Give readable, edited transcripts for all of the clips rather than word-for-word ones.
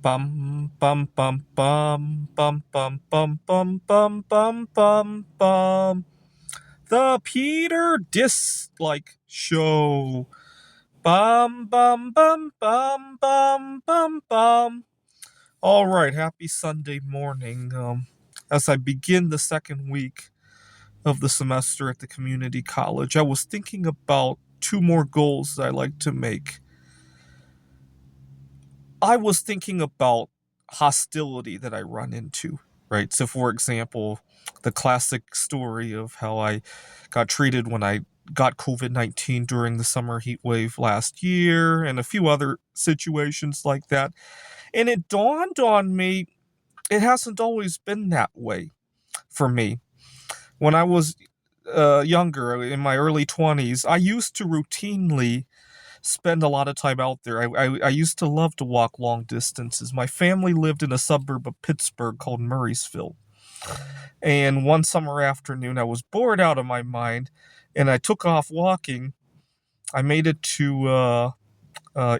Bum bum bum bum bum bum bum bum bum bum bum bum. The Peter Dislike Show. Bum bum bum bum bum bum bum. All right, happy Sunday morning. As I begin the second week of the semester at the community college, I was thinking about two more goals that I like to make. I was thinking about hostility that I run into, right? So, for example, the classic story of how I got treated when I got COVID-19 during the summer heat wave last year, and a few other situations like that. And it dawned on me it hasn't always been that way for me. When I was younger, in my early 20s, I used to routinely spend a lot of time out there. I used to love to walk long distances. My family lived in a suburb of Pittsburgh called Murraysville. And one summer afternoon, I was bored out of my mind and I took off walking. I made it to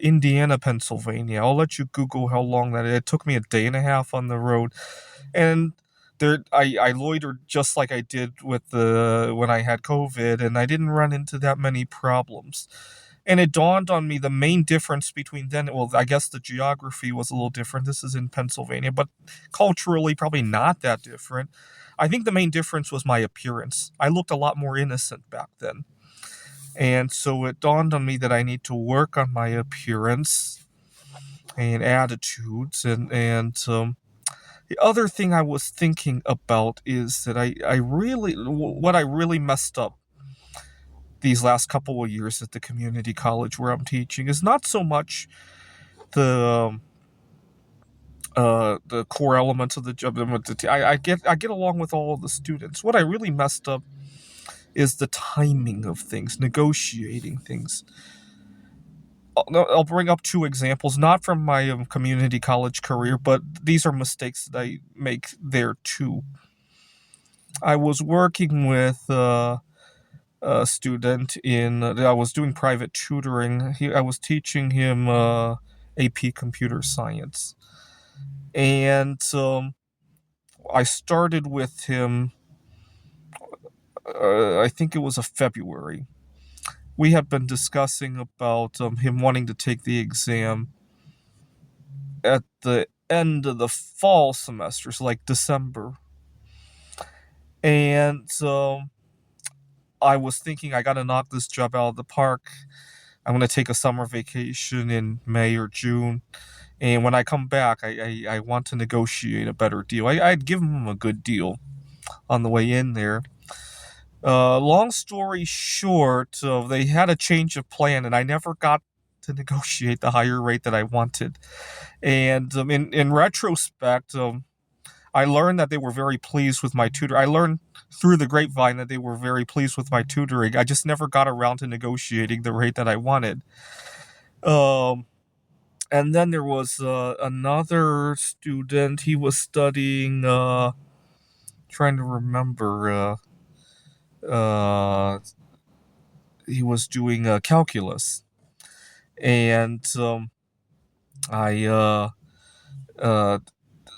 Indiana, Pennsylvania. I'll let you Google how long that is. It took me a day and a half on the road. And I loitered just like I did with the when I had COVID, and I didn't run into that many problems. And it dawned on me the main difference between then, well, I guess the geography was a little different. This is in Pennsylvania, but culturally, probably not that different. I think the main difference was my appearance. I looked a lot more innocent back then. And so it dawned on me that I need to work on my appearance and attitudes. And the other thing I was thinking about is that what I really messed up these last couple of years at the community college where I'm teaching is not so much the the core elements of the job. I get along with all of the students. What I really messed up is the timing of things, negotiating things. I'll bring up two examples, not from my community college career, but these are mistakes that I make there too. I was working with a student I was doing private tutoring. I was teaching him AP computer science. And I started with him, I think it was a February. We had been discussing about him wanting to take the exam at the end of the fall semester, so like December. And I was thinking I got to knock this job out of the park. I'm going to take a summer vacation in May or June. And when I come back, I want to negotiate a better deal. I'd give him a good deal on the way in there. Long story short, they had a change of plan, and I never got to negotiate the higher rate that I wanted. And in retrospect, I learned that they were very pleased with my tutor. I learned through the grapevine that they were very pleased with my tutoring. I just never got around to negotiating the rate that I wanted. Um, and then there was another student. He was studying. Trying to remember. Uh, he was doing calculus, and I uh,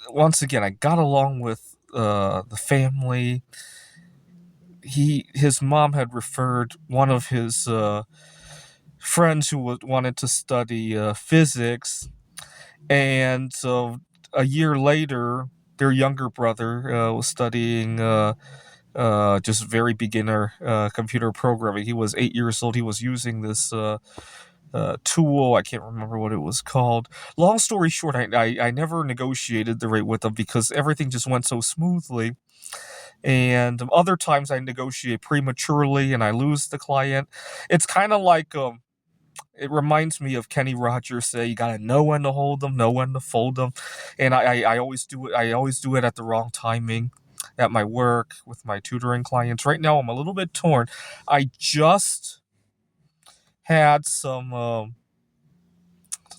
once again I got along with the family. His mom had referred one of his friends who wanted to study physics, and so a year later, their younger brother was studying just very beginner computer programming. He was 8 years old. He was using this tool. I can't remember what it was called. Long story short, I never negotiated the rate with them because everything just went so smoothly. And other times I negotiate prematurely and I lose the client. It's kind of like it reminds me of Kenny Rogers say you gotta know when to hold them, know when to fold them, and I always do it. I always do it at the wrong timing at my work with my tutoring clients. Right now, I'm a little bit torn. I just had some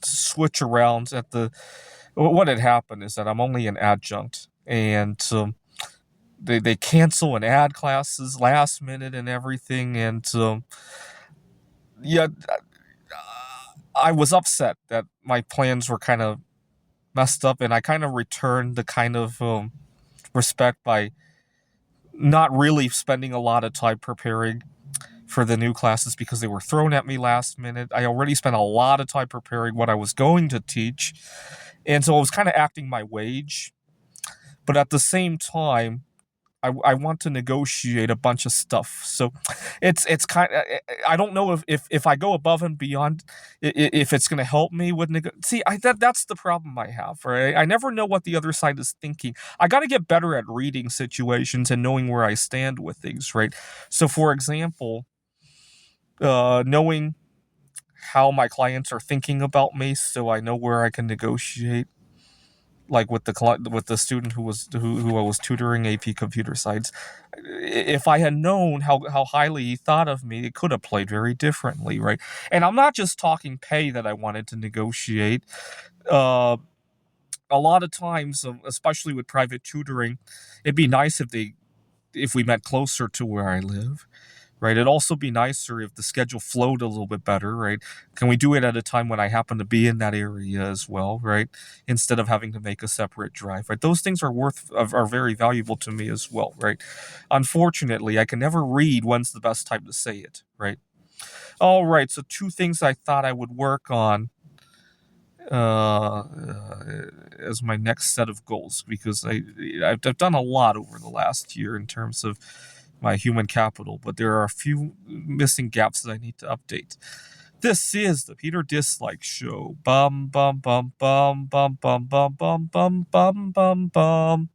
switch arounds at the. What had happened is that I'm only an adjunct, and they cancel and add classes last minute and everything, and yeah, I was upset that my plans were kind of messed up, and I kind of returned the kind of respect by not really spending a lot of time preparing for the new classes because they were thrown at me last minute. I already spent a lot of time preparing what I was going to teach, and so I was kind of acting my wage. But at the same time, I want to negotiate a bunch of stuff. So it's kind of, I don't know if I go above and beyond, if it's going to help me with see, that's the problem I have, right? I never know what the other side is thinking. I got to get better at reading situations and knowing where I stand with things, right? So for example, knowing how my clients are thinking about me, so I know where I can negotiate, like with the student who I was tutoring AP Computer Science. If I had known how highly he thought of me, it could have played very differently, right? And I'm not just talking pay that I wanted to negotiate. Uh, a lot of times, especially with private tutoring, it'd be nice if we met closer to where I live, right? It'd also be nicer if the schedule flowed a little bit better, right? Can we do it at a time when I happen to be in that area as well, right? Instead of having to make a separate drive, right? Those things are very valuable to me as well, right? Unfortunately, I can never read when's the best time to say it, right? All right, so two things I thought I would work on uh, as my next set of goals, because I've done a lot over the last year in terms of my human capital, but there are a few missing gaps that I need to update. This is the Peter Dislike Show. Bum bum bum bum bum bum bum bum bum bum bum bum.